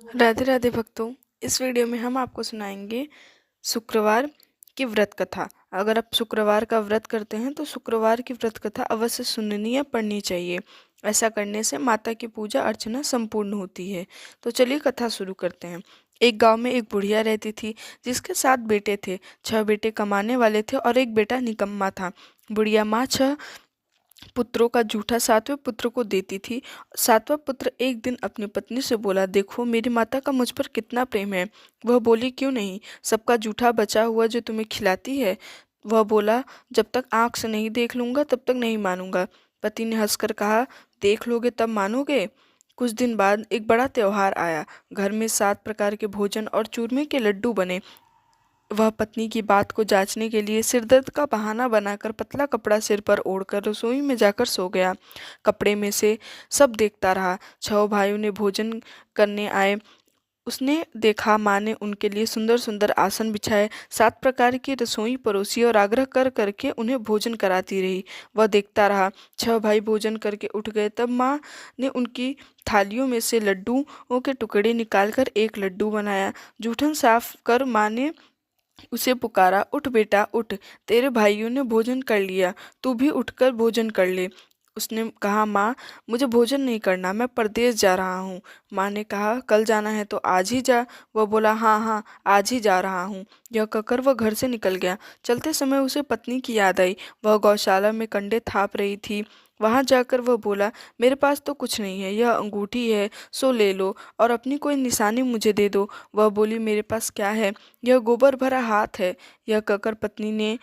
राधे राधे भक्तों। इस वीडियो में हम आपको सुनाएंगे शुक्रवार की व्रत कथा। अगर आप शुक्रवार का व्रत करते हैं तो शुक्रवार की व्रत कथा अवश्य सुननी या पढ़नी चाहिए। ऐसा करने से माता की पूजा अर्चना संपूर्ण होती है। तो चलिए कथा शुरू करते हैं। एक गांव में एक बुढ़िया रहती थी जिसके 7 बेटे थे। 6 बेटे कमाने वाले थे और एक बेटा निकम्मा था। बुढ़िया माँ 6 पुत्रों का जूठा 7वें पुत्र को देती थी। 7वां पुत्र एक दिन अपनी पत्नी से बोला, देखो मेरी माता का मुझ पर कितना प्रेम है। वह बोली, क्यों नहीं, सबका जूठा बचा हुआ जो तुम्हें खिलाती है। वह बोला, जब तक आंख से नहीं देख लूंगा तब तक नहीं मानूंगा। पति ने हंसकर कहा, देख लोगे तब मानोगे। कुछ दिन बाद एक बड़ा त्योहार आया। घर में 7 प्रकार के भोजन और चूरमे के लड्डू बने। वह पत्नी की बात को जांचने के लिए सिरदर्द का बहाना बनाकर पतला कपड़ा सिर पर ओढ़कर रसोई में जाकर सो गया। कपड़े में से सब देखता रहा। 6 भाइयों ने भोजन करने आए। उसने देखा माँ ने उनके लिए सुंदर सुंदर आसन बिछाए, 7 प्रकार की रसोई परोसी और आग्रह कर करके उन्हें भोजन कराती रही। वह देखता रहा। 6 भाई भोजन करके उठ गए तब माँ ने उनकी थालियों में से लड्डुओं के टुकड़े निकालकर एक लड्डू बनाया। जूठन साफ कर माँ ने उसे पुकारा, उठ बेटा उठ, तेरे भाइयों ने भोजन कर लिया, तू भी उठकर भोजन कर ले। उसने कहा, माँ मुझे भोजन नहीं करना, मैं परदेश जा रहा हूँ। माँ ने कहा, कल जाना है तो आज ही जा। वह बोला, हाँ हाँ आज ही जा रहा हूँ। यह कहकर वह घर से निकल गया। चलते समय उसे पत्नी की याद आई। वह गौशाला में कंडे थाप रही थी। वहां जाकर वह बोला, मेरे पास तो कुछ नहीं है, यह अंगूठी है, सो ले लो और अपनी कोई निशानी मुझे दे दो। वह बोली, मेरे पास क्या है, यह गोबर भरा हाथ है। यह कहकर पत्नी ने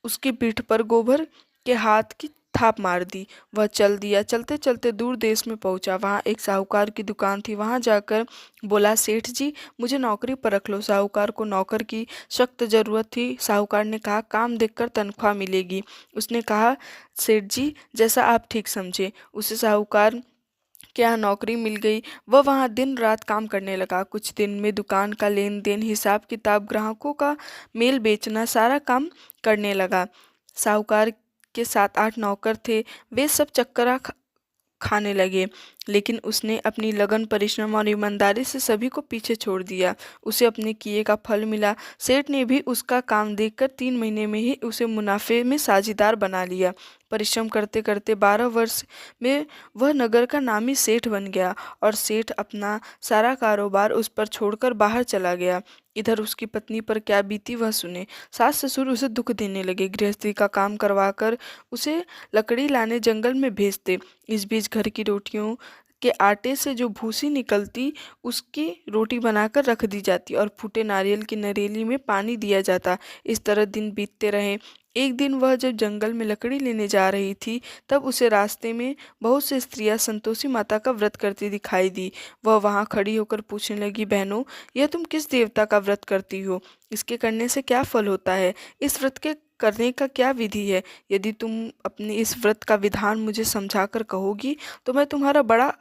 उसकी पीठ पर गोबर के हाथ की थाप मार दी। वह चल दिया। चलते चलते दूर देश में पहुंचा। वहां एक साहूकार की दुकान थी। वहां जाकर बोला, सेठ जी मुझे नौकरी पर रख लो। साहूकार को नौकर की सख्त जरूरत थी। साहूकार ने कहा, काम देखकर तनख्वाह मिलेगी। उसने कहा, सेठ जी जैसा आप ठीक समझे। उसे साहूकार के यहाँ नौकरी मिल गई। वह वहाँ दिन रात काम करने लगा। कुछ दिन में दुकान का लेन देन, हिसाब किताब, ग्राहकों का मेल बेचना, सारा काम करने लगा। साहूकार के 7-8 नौकर थे। वे सब चक्करा खाने लगे। लेकिन उसने अपनी लगन, परिश्रम और ईमानदारी से सभी को पीछे छोड़ दिया। उसे अपने किए का फल मिला। सेठ ने भी उसका काम देखकर 3 महीने में ही उसे मुनाफे में साझीदार बना लिया। परिश्रम करते करते 12 वर्ष में वह नगर का नामी सेठ बन गया और सेठ अपना सारा कारोबार उस पर छोड़कर बाहर चला गया। इधर उसकी पत्नी पर क्या बीती वह सुने। सास ससुर उसे दुख देने लगे। गृहस्थी का काम करवाकर उसे लकड़ी लाने जंगल में भेजते। इस बीच घर की रोटियों के आटे से जो भूसी निकलती उसकी रोटी बनाकर रख दी जाती और फूटे नारियल की नरेली में पानी दिया जाता। इस तरह दिन बीतते रहे। एक दिन वह जब जंगल में लकड़ी लेने जा रही थी तब उसे रास्ते में बहुत सी स्त्रियां संतोषी माता का व्रत करती दिखाई दी। वह वहां खड़ी होकर पूछने लगी, बहनों यह तुम किस देवता का व्रत करती हो, इसके करने से क्या फल होता है, इस व्रत के करने का क्या विधि है। यदि तुम अपने इस व्रत का विधान मुझे समझाकर कहोगी तो मैं तुम्हारा बड़ा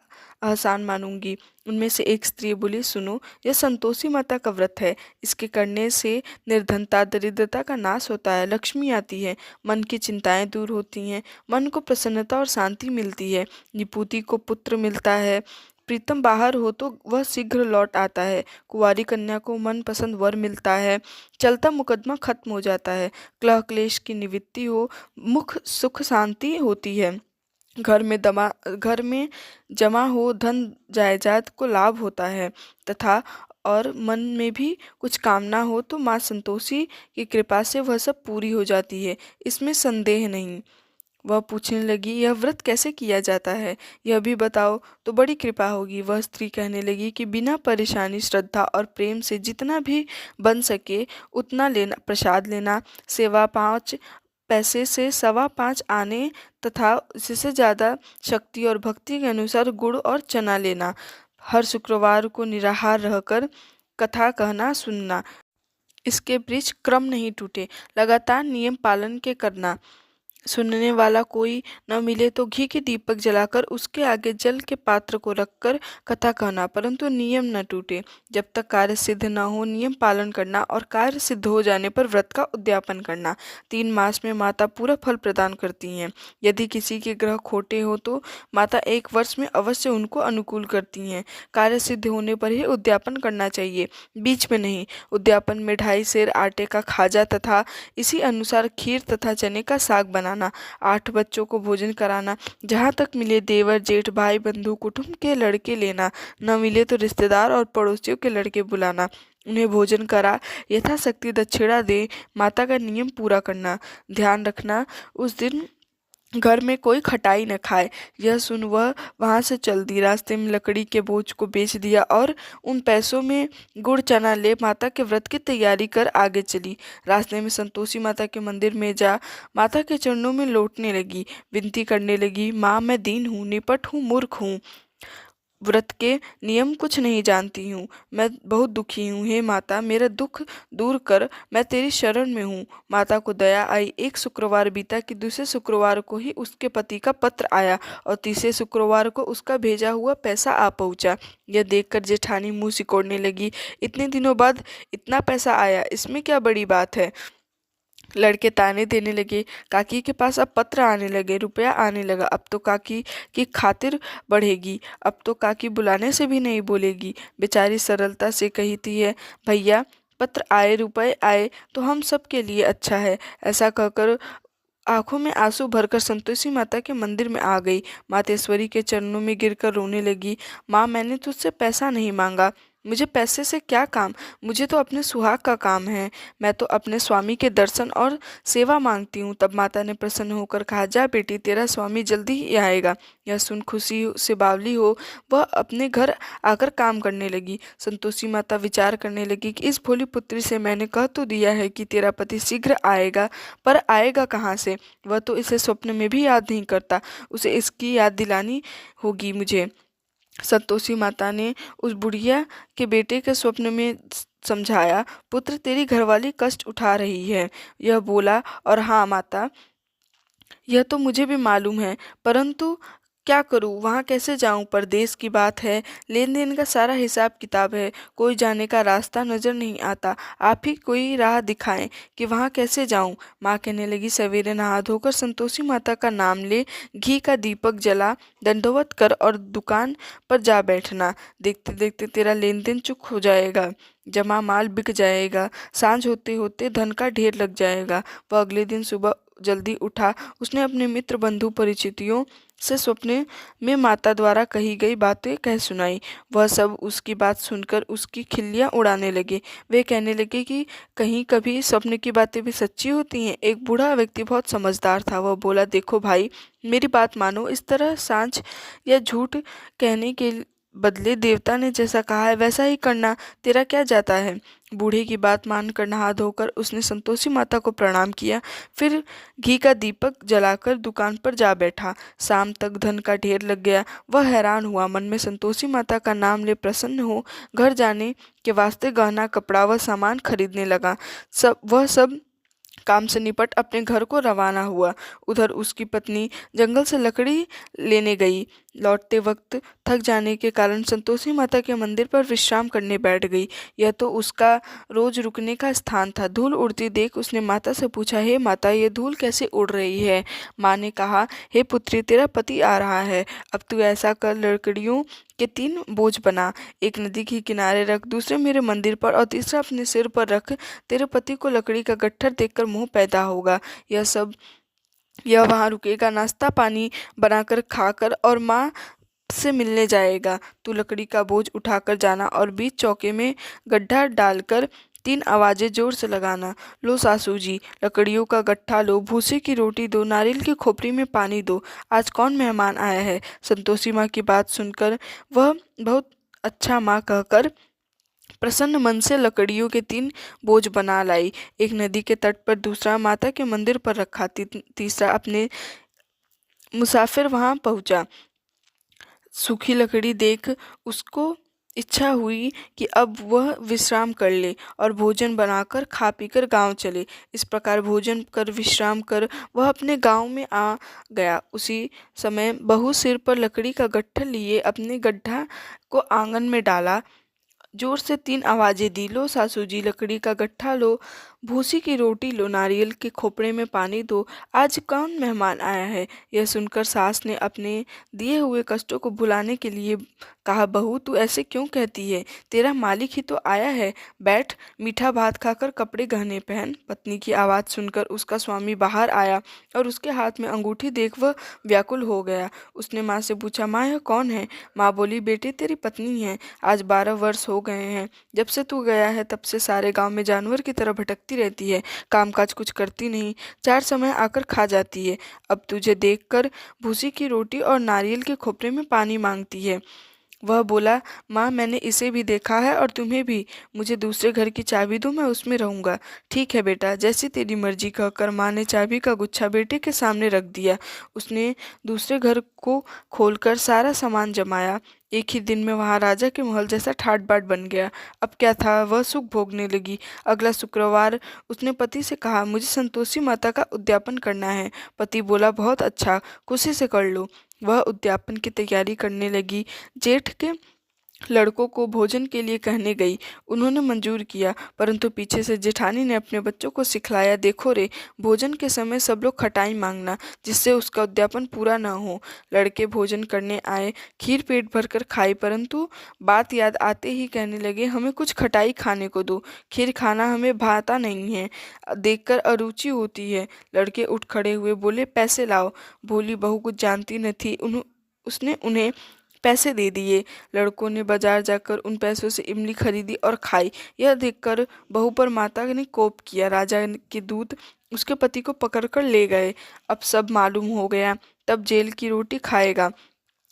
आसान मानूंगी। उनमें से एक स्त्री बोली, सुनो यह संतोषी माता का व्रत है। इसके करने से निर्धनता, दरिद्रता का नाश होता है, लक्ष्मी आती है, मन की चिंताएं दूर होती हैं, मन को प्रसन्नता और शांति मिलती है, निपुति को पुत्र मिलता है, प्रीतम बाहर हो तो वह शीघ्र लौट आता है, कुंवारी कन्या को मन पसंद वर मिलता है, चलता मुकदमा खत्म हो जाता है, क्लह क्लेश की निवृत्ति हो, मुख सुख शांति होती है, घर में जमा हो धन जायदाद को लाभ होता है तथा और मन में भी कुछ कामना हो तो माँ संतोषी की कृपा से वह सब पूरी हो जाती है, इसमें संदेह नहीं। वह पूछने लगी, यह व्रत कैसे किया जाता है, यह भी बताओ तो बड़ी कृपा होगी। वह स्त्री कहने लगी कि बिना परेशानी, श्रद्धा और प्रेम से जितना भी बन सके उतना लेना, प्रसाद लेना, सेवा 5 पैसे से 5.25 आने तथा इससे ज़्यादा शक्ति और भक्ति के अनुसार गुड़ और चना लेना, हर शुक्रवार को निराहार रहकर कथा कहना सुनना, इसके बीच क्रम नहीं टूटे, लगातार नियम पालन के करना, सुनने वाला कोई न मिले तो घी के दीपक जलाकर उसके आगे जल के पात्र को रखकर कथा कहना, परंतु नियम न टूटे। जब तक कार्य सिद्ध न हो नियम पालन करना और कार्य सिद्ध हो जाने पर व्रत का उद्यापन करना। 3 मास में माता पूरा फल प्रदान करती हैं। यदि किसी के ग्रह खोटे हो तो माता 1 वर्ष में अवश्य उनको अनुकूल करती हैं। कार्य सिद्ध होने पर ही उद्यापन करना चाहिए, बीच में नहीं। उद्यापन में 2.5 सेर आटे का खाजा तथा इसी अनुसार खीर तथा चने का साग बनाना, 8 बच्चों को भोजन कराना, जहाँ तक मिले देवर जेठ भाई बंधु कुटुंब के लड़के लेना, न मिले तो रिश्तेदार और पड़ोसियों के लड़के बुलाना, उन्हें भोजन करा यथाशक्ति दक्षिणा दे माता का नियम पूरा करना। ध्यान रखना उस दिन घर में कोई खटाई न खाए। यह सुन वह वहाँ से चल दी। रास्ते में लकड़ी के बोझ को बेच दिया और उन पैसों में गुड़ चना ले माता के व्रत की तैयारी कर आगे चली। रास्ते में संतोषी माता के मंदिर में जा माता के चरणों में लौटने लगी, विनती करने लगी, माँ मैं दीन हूँ, निपट हूँ, मूर्ख हूँ, व्रत के नियम कुछ नहीं जानती हूँ, मैं बहुत दुखी हूँ, हे माता मेरा दुख दूर कर, मैं तेरी शरण में हूँ। माता को दया आई। एक शुक्रवार बीता कि दूसरे शुक्रवार को ही उसके पति का पत्र आया और तीसरे शुक्रवार को उसका भेजा हुआ पैसा आ पहुँचा। यह देखकर जेठानी मुँह सिकोड़ने लगी, इतने दिनों बाद इतना पैसा आया, इसमें क्या बड़ी बात है। लड़के ताने देने लगे। काकी के पास अब पत्र आने लगे, रुपया आने लगा, अब तो काकी की खातिर बढ़ेगी, अब तो काकी बुलाने से भी नहीं बोलेगी। बेचारी सरलता से कही थी है, भैया पत्र आए रुपए आए तो हम सब के लिए अच्छा है। ऐसा कहकर आंखों में आंसू भरकर संतोषी माता के मंदिर में आ गई। मातेश्वरी के चरणों में गिरकर रोने लगी। माँ मैंने तुझसे पैसा नहीं मांगा, मुझे पैसे से क्या काम, मुझे तो अपने सुहाग का काम है, मैं तो अपने स्वामी के दर्शन और सेवा मांगती हूँ। तब माता ने प्रसन्न होकर कहा, जा बेटी तेरा स्वामी जल्दी ही आएगा। यह सुन खुशी से बावली हो वह अपने घर आकर काम करने लगी। संतोषी माता विचार करने लगी कि इस भोली पुत्री से मैंने कह तो दिया है कि तेरा पति शीघ्र आएगा, पर आएगा कहाँ से, वह तो इसे स्वप्न में भी याद नहीं करता, उसे इसकी याद दिलानी होगी मुझे। संतोषी माता ने उस बुढ़िया के बेटे के स्वप्न में समझाया, पुत्र तेरी घरवाली कष्ट उठा रही है। यह बोला, और हाँ माता यह तो मुझे भी मालूम है, परंतु क्या करूँ, वहाँ कैसे जाऊँ, परदेश की बात है, लेन देन का सारा हिसाब किताब है, कोई जाने का रास्ता नजर नहीं आता, आप ही कोई राह दिखाएं कि वहाँ कैसे जाऊँ। माँ कहने लगी, सवेरे नहा धोकर संतोषी माता का नाम ले, घी का दीपक जला, दंडवत कर और दुकान पर जा बैठना। देखते देखते तेरा लेन देन चुक हो जाएगा, जमा माल बिक जाएगा, सांझ होते होते धन का ढेर लग जाएगा। वह अगले दिन सुबह जल्दी उठा। उसने अपने मित्र बंधु परिचितियों से स्वप्ने में माता द्वारा कही गई बातें कह सुनाई। वह सब उसकी बात सुनकर उसकी खिल्लियाँ उड़ाने लगे। वे कहने लगे कि कहीं कभी स्वप्न की बातें भी सच्ची होती हैं। एक बूढ़ा व्यक्ति बहुत समझदार था। वह बोला, देखो भाई मेरी बात मानो, इस तरह सांझ या झूठ कहने के बदले देवता ने जैसा कहा है वैसा ही करना, तेरा क्या जाता है। बूढ़े की बात मानकर नहा धोकर उसने संतोषी माता को प्रणाम किया, फिर घी का दीपक जलाकर दुकान पर जा बैठा। शाम तक धन का ढेर लग गया। वह हैरान हुआ, मन में संतोषी माता का नाम ले प्रसन्न हो घर जाने के वास्ते गहना कपड़ा व सामान खरीदने लगा। सब काम से निपट अपने घर को रवाना हुआ। उधर उसकी पत्नी जंगल से लकड़ी लेने गई। लौटते वक्त थक जाने के कारण संतोषी माता के मंदिर पर विश्राम करने बैठ गई। यह तो उसका रोज रुकने का स्थान था। धूल उड़ती देख उसने माता से पूछा, हे माता ये धूल कैसे उड़ रही है। माँ ने कहा, हे पुत्री तेरा पति आ रहा है, अब तू ऐसा कर, लकड़ियों के 3 बोझ बना, एक नदी के किनारे रख, दूसरे मेरे मंदिर पर और तीसरा अपने सिर पर रख। तेरे पति को लकड़ी का गट्ठर देखकर मोह पैदा होगा। यह वहाँ रुकेगा, नाश्ता पानी बनाकर खाकर और माँ से मिलने जाएगा। तू लकड़ी का बोझ उठाकर जाना और बीच चौके में गड्ढा डालकर 3 आवाजें जोर से लगाना। लो सासू जी, लकड़ियों का गट्ठा लो, भूसे की रोटी दो, नारियल की खोपड़ी में पानी दो, आज कौन मेहमान आया है। संतोषी माँ की बात सुनकर वह बहुत अच्छा माँ कहकर प्रसन्न मन से लकड़ियों के 3 बोझ बना लाई। एक नदी के तट पर, दूसरा माता के मंदिर पर रखा, तीसरा अपने मुसाफिर वहां पहुंचा। सूखी लकड़ी देख उसको इच्छा हुई कि अब वह विश्राम कर ले और भोजन बनाकर खा पीकर गांव चले। इस प्रकार भोजन कर विश्राम कर वह अपने गांव में आ गया। उसी समय बहू सिर पर लकड़ी का गट्ठर लिए अपने गड्ढा को आंगन में डाला। जोर से 3 आवाजें दी, लो सासू जी लकड़ी का गट्ठा लो, भूसी की रोटी लो, नारियल के खोपड़े में पानी दो, आज कौन मेहमान आया है। यह सुनकर सास ने अपने दिए हुए कष्टों को भुलाने के लिए कहा, बहू तू ऐसे क्यों कहती है, तेरा मालिक ही तो आया है, बैठ मीठा भात खाकर कपड़े गहने पहन। पत्नी की आवाज़ सुनकर उसका स्वामी बाहर आया और उसके हाथ में अंगूठी देख वह व्याकुल हो गया। उसने माँ से पूछा, माँ यह कौन है। माँ बोली, बेटे तेरी पत्नी है, आज 12 वर्ष हो गए हैं, जब से तू गया है तब से सारे गांव में जानवर की तरह भटकती रहती है, कामकाज कुछ करती नहीं, 4 समय आकर खा जाती है, अब तुझे देखकर भूसी की रोटी और नारियल के खोपरे में पानी मांगती है। वह बोला, माँ मैंने इसे भी देखा है और तुम्हें भी, मुझे दूसरे घर की चाबी दो, मैं उसमें रहूंगा। ठीक है बेटा, जैसी तेरी मर्जी कहकर माँ ने चाबी का गुच्छा बेटे के सामने रख दिया। उसने दूसरे घर को खोलकर सारा सामान जमाया। एक ही दिन में वहाँ राजा के महल जैसा ठाट बाट बन गया। अब क्या था, वह सुख भोगने लगी। अगला शुक्रवार उसने पति से कहा, मुझे संतोषी माता का उद्यापन करना है। पति बोला, बहुत अच्छा, खुशी से कर लो। वह उद्यापन की तैयारी करने लगी। जेठ के लड़कों को भोजन के लिए कहने गई। उन्होंने मंजूर किया, परंतु पीछे से जेठानी ने अपने बच्चों को सिखलाया, देखो रे, भोजन के समय सब लोग खटाई मांगना, जिससे उसका उद्यापन पूरा न हो। लड़के भोजन करने आए, खीर पेट भरकर खाई, परंतु बात याद आते ही कहने लगे, हमें कुछ खटाई खाने को दो, खीर खाना हमें भाता नहीं है, देखकर अरुचि होती है। लड़के उठ खड़े हुए, बोले, पैसे लाओ। भोली बहू कुछ जानती न थी, उसने उन्हें पैसे दे दिए। लड़कों ने बाजार जाकर उन पैसों से इमली खरीदी और खाई। यह देखकर बहू पर माता ने कोप किया। राजा के दूत उसके पति को पकड़कर ले गए। अब सब मालूम हो गया, तब जेल की रोटी खाएगा।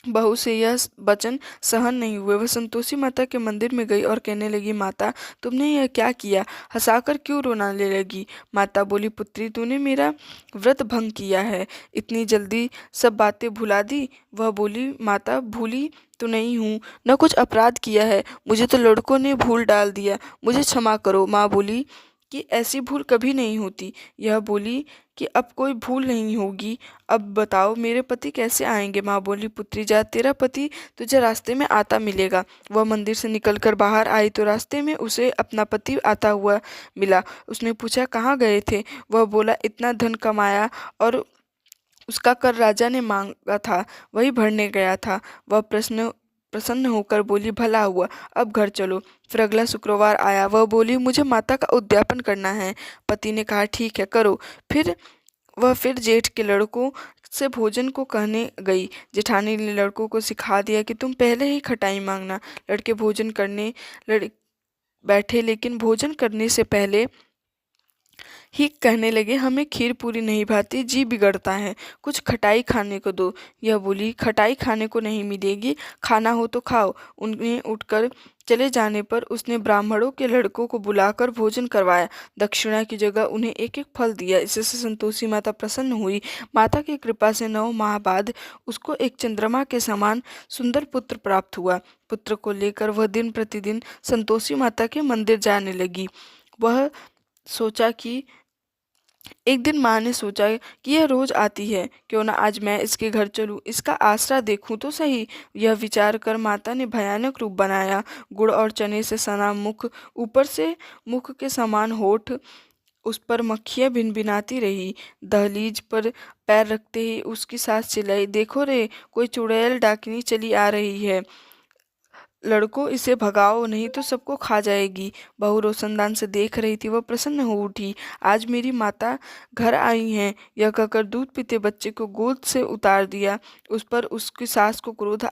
बहू से यह वचन सहन नहीं हुए। वह संतोषी माता के मंदिर में गई और कहने लगी, माता तुमने यह क्या किया, हंसाकर क्यों रोने लगी। माता बोली, पुत्री तूने मेरा व्रत भंग किया है, इतनी जल्दी सब बातें भुला दी। वह बोली, माता भूली तो नहीं हूँ, न कुछ अपराध किया है, मुझे तो लड़कों ने भूल डाल दिया, मुझे क्षमा करो। माँ बोली कि ऐसी भूल कभी नहीं होती। यह बोली कि अब कोई भूल नहीं होगी, अब बताओ मेरे पति कैसे आएंगे। माँ बोली, पुत्री जा, तेरा पति तुझे रास्ते में आता मिलेगा। वह मंदिर से निकलकर बाहर आई तो रास्ते में उसे अपना पति आता हुआ मिला। उसने पूछा, कहाँ गए थे। वह बोला, इतना धन कमाया और उसका कर राजा ने मांगा था, वही भरने गया था। वह प्रसन्न होकर बोली, भला हुआ, अब घर चलो। फिर अगला शुक्रवार आया। वह बोली, मुझे माता का उद्यापन करना है। पति ने कहा, ठीक है करो। फिर जेठ के लड़कों से भोजन को कहने गई। जेठानी ने लड़कों को सिखा दिया कि तुम पहले ही खटाई मांगना। लड़के भोजन करने लड़ बैठे, लेकिन भोजन करने से पहले ही कहने लगे, हमें खीर पूरी नहीं भाती, जी बिगड़ता है, कुछ खटाई खाने को दो। यह बोली, खटाई खाने को नहीं मिलेगी, खाना हो तो खाओ। उन्हें उठकर चले जाने पर उसने ब्राह्मणों के लड़कों को बुलाकर भोजन करवाया। दक्षिणा की जगह उन्हें एक एक फल दिया। इससे संतोषी माता प्रसन्न हुई। माता की कृपा से 9 माह बाद उसको एक चंद्रमा के समान सुंदर पुत्र प्राप्त हुआ। पुत्र को लेकर वह दिन प्रतिदिन संतोषी माता के मंदिर जाने लगी। वह सोचा कि एक दिन माँ ने सोचा कि यह रोज आती है, क्यों ना आज मैं इसके घर चलूं, इसका आसरा देखूं तो सही। यह विचार कर माता ने भयानक रूप बनाया। गुड़ और चने से सना मुख, ऊपर से मुख के समान होठ, उस पर मक्खियाँ भिनभिनाती रही। दहलीज पर पैर रखते ही उसकी सास चिल्लाई, देखो रे, कोई चुड़ैल डाकिनी चली आ रही है, लड़कों इसे भगाओ नहीं तो सबको खा जाएगी। बहू रोशनदान से देख रही थी, वह प्रसन्न हो उठी। आज मेरी माता घर आई हैं, यह कहकर दूध पीते बच्चे को गोद से उतार दिया। उस पर उसकी सास को क्रोध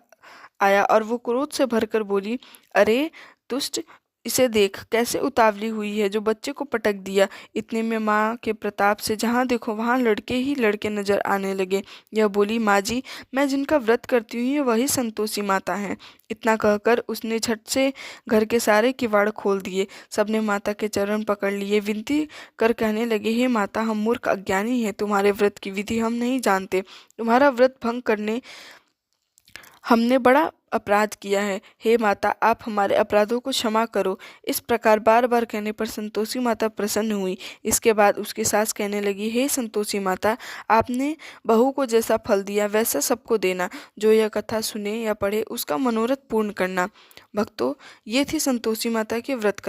आया और वो क्रोध से भरकर बोली, अरे दुष्ट, इसे देख कैसे उतावली हुई है, जो बच्चे को पटक दिया। इतने में माँ के प्रताप से जहाँ देखो वहाँ लड़के ही लड़के नजर आने लगे। यह बोली, माँ जी, मैं जिनका व्रत करती हूँ ये वही संतोषी माता हैं। इतना कहकर उसने झट से घर के सारे किवाड़ खोल दिए। सबने माता के चरण पकड़ लिए, विनती कर कहने लगे, हे माता, हम मूर्ख अज्ञानी हैं, तुम्हारे व्रत की विधि हम नहीं जानते, तुम्हारा व्रत भंग करने हमने बड़ा अपराध किया है। हे माता, आप हमारे अपराधों को क्षमा करो। इस प्रकार बार बार कहने पर संतोषी माता प्रसन्न हुई। इसके बाद उसकी सास कहने लगी, हे संतोषी माता, आपने बहू को जैसा फल दिया वैसा सबको देना। जो यह कथा सुने या पढ़े उसका मनोरथ पूर्ण करना। भक्तों, ये थी संतोषी माता की व्रत कथा।